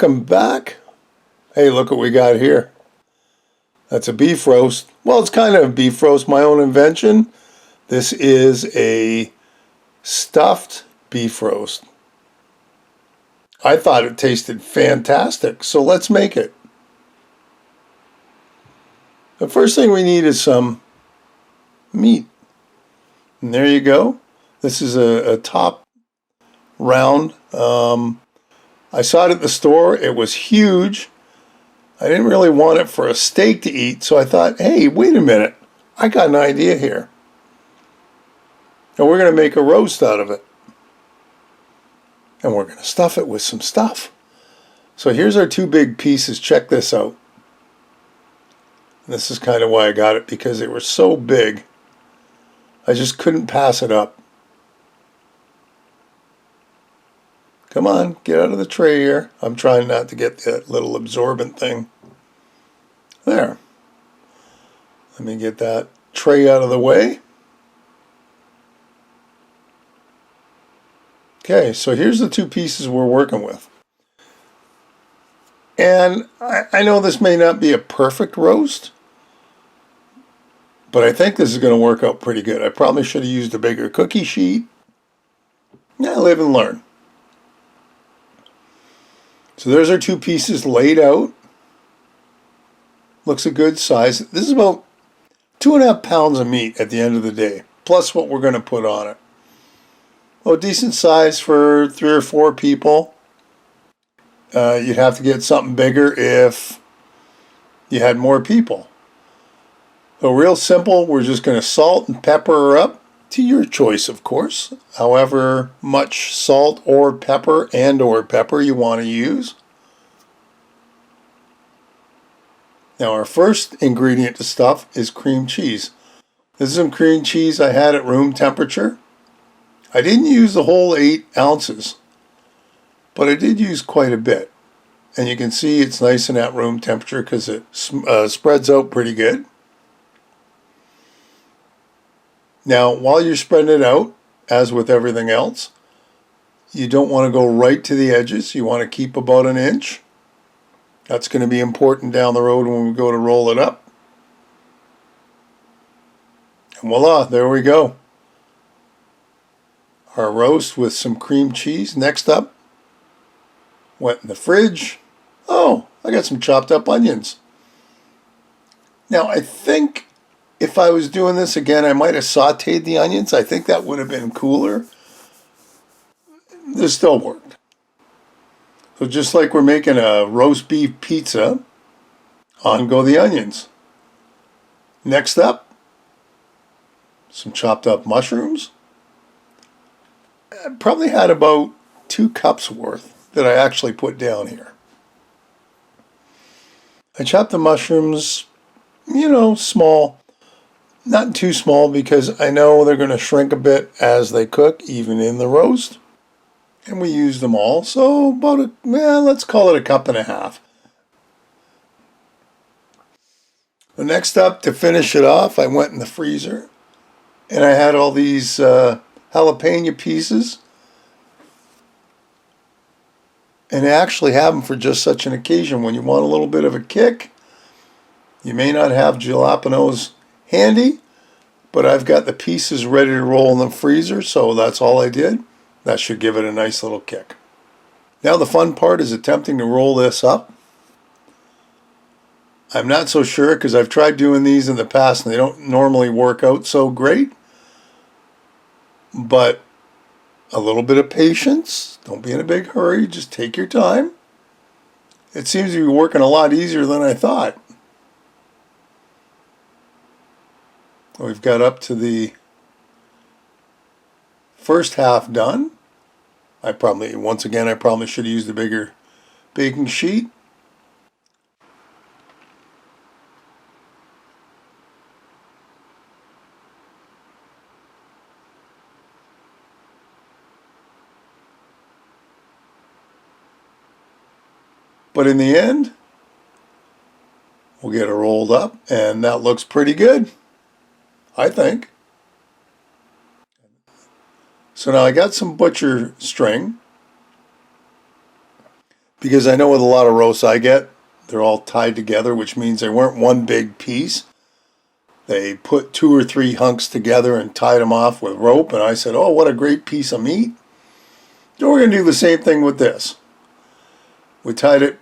Welcome back. Hey, look what we got here. That's a beef roast. Well, it's kind of a beef roast, my own invention. This is a stuffed beef roast. I thought it tasted fantastic, so let's make it. The first thing we need is some meat. And there you go. This is a top round. I saw it at the store. It was huge. I didn't really want it for a steak to eat, so I thought, hey, wait a minute. I got an idea here. And we're going to make a roast out of it. And we're going to stuff it with some stuff. So here's our two big pieces. Check this out. This is kind of why I got it, because they were so big. I just couldn't pass it up. Come on, get out of the tray here. I'm trying not to get that little absorbent thing. There. Let me get that tray out of the way. Okay, so here's the two pieces we're working with. And I know this may not be a perfect roast, but I think this is going to work out pretty good. I probably should have used a bigger cookie sheet. Yeah, live and learn. So there's our two pieces laid out. Looks a good size. This is about 2.5 pounds of meat at the end of the day, plus what we're going to put on it. Well, decent size for 3 or 4 people. You'd have to get something bigger if you had more people. So real simple, we're just going to salt and pepper her up, to your choice, of course. However much salt or pepper you want to use. Now our first ingredient to stuff is cream cheese. This is some cream cheese I had at room temperature. I didn't use the whole 8 ounces, but I did use quite a bit. And you can see it's nice and at room temperature because it spreads out pretty good. Now, while you're spreading it out, as with everything else, you don't want to go right to the edges. You want to keep about 1 inch. That's going to be important down the road when we go to roll it up. And voila, there we go. Our roast with some cream cheese. Next up, went in the fridge. Oh, I got some chopped up onions. Now, I think if I was doing this again, I might have sauteed the onions. I think that would have been cooler. This still worked. So just like we're making a roast beef pizza, on go the onions. Next up, some chopped up mushrooms. I probably had about 2 cups worth that I actually put down here. I chopped the mushrooms, small. Not too small because I know they're going to shrink a bit as they cook, even in the roast. And we use them all, so about let's call it 1.5 cups. The next up, to finish it off, I went in the freezer and I had all these jalapeno pieces. And I actually have them for just such an occasion. When you want a little bit of a kick, you may not have jalapenos handy, but I've got the pieces ready to roll in the freezer, so that's all I did. That should give it a nice little kick. Now the fun part is attempting to roll this up. I'm not so sure because I've tried doing these in the past and they don't normally work out so great. But a little bit of patience. Don't be in a big hurry. Just take your time. It seems to be working a lot easier than I thought. We've got up to the first half done. I probably should have used a bigger baking sheet. But in the end, we'll get it rolled up, and that looks pretty good, I think. So now I got some butcher string. because I know with a lot of roasts I get, they're all tied together, which means they weren't one big piece. They put 2 or 3 hunks together and tied them off with rope, and I said, oh, what a great piece of meat. So we're going to do the same thing with this. We tied it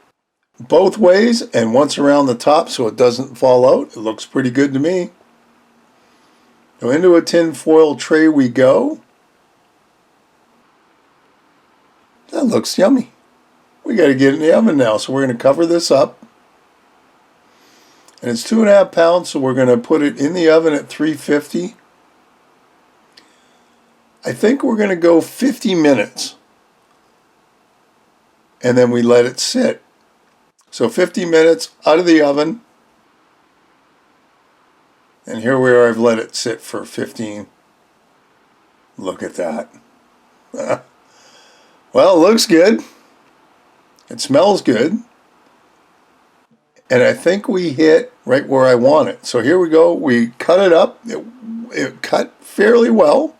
both ways and once around the top so it doesn't fall out. It looks pretty good to me. So into a tin foil tray we go. That looks yummy. We got to get it in the oven now, so we're going to cover this up. And it's 2.5 pounds, so we're going to put it in the oven at 350. I think we're going to go 50 minutes. And then we let it sit. So 50 minutes out of the oven. And here we are, I've let it sit for 15. Look at that. Well, it looks good. It smells good. And I think we hit right where I want it. So here we go. We cut it up. It cut fairly well.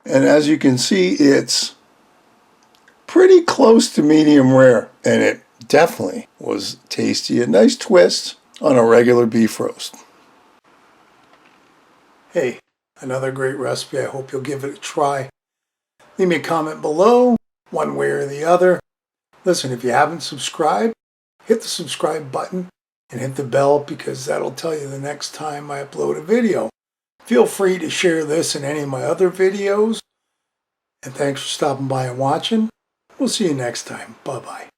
And as you can see, it's pretty close to medium rare. And it definitely was tasty. A nice twist on a regular beef roast. Hey, another great recipe. I hope you'll give it a try. Leave me a comment below, one way or the other. Listen, if you haven't subscribed, hit the subscribe button and hit the bell because that'll tell you the next time I upload a video. Feel free to share this and any of my other videos. And thanks for stopping by and watching. We'll see you next time. Bye-bye.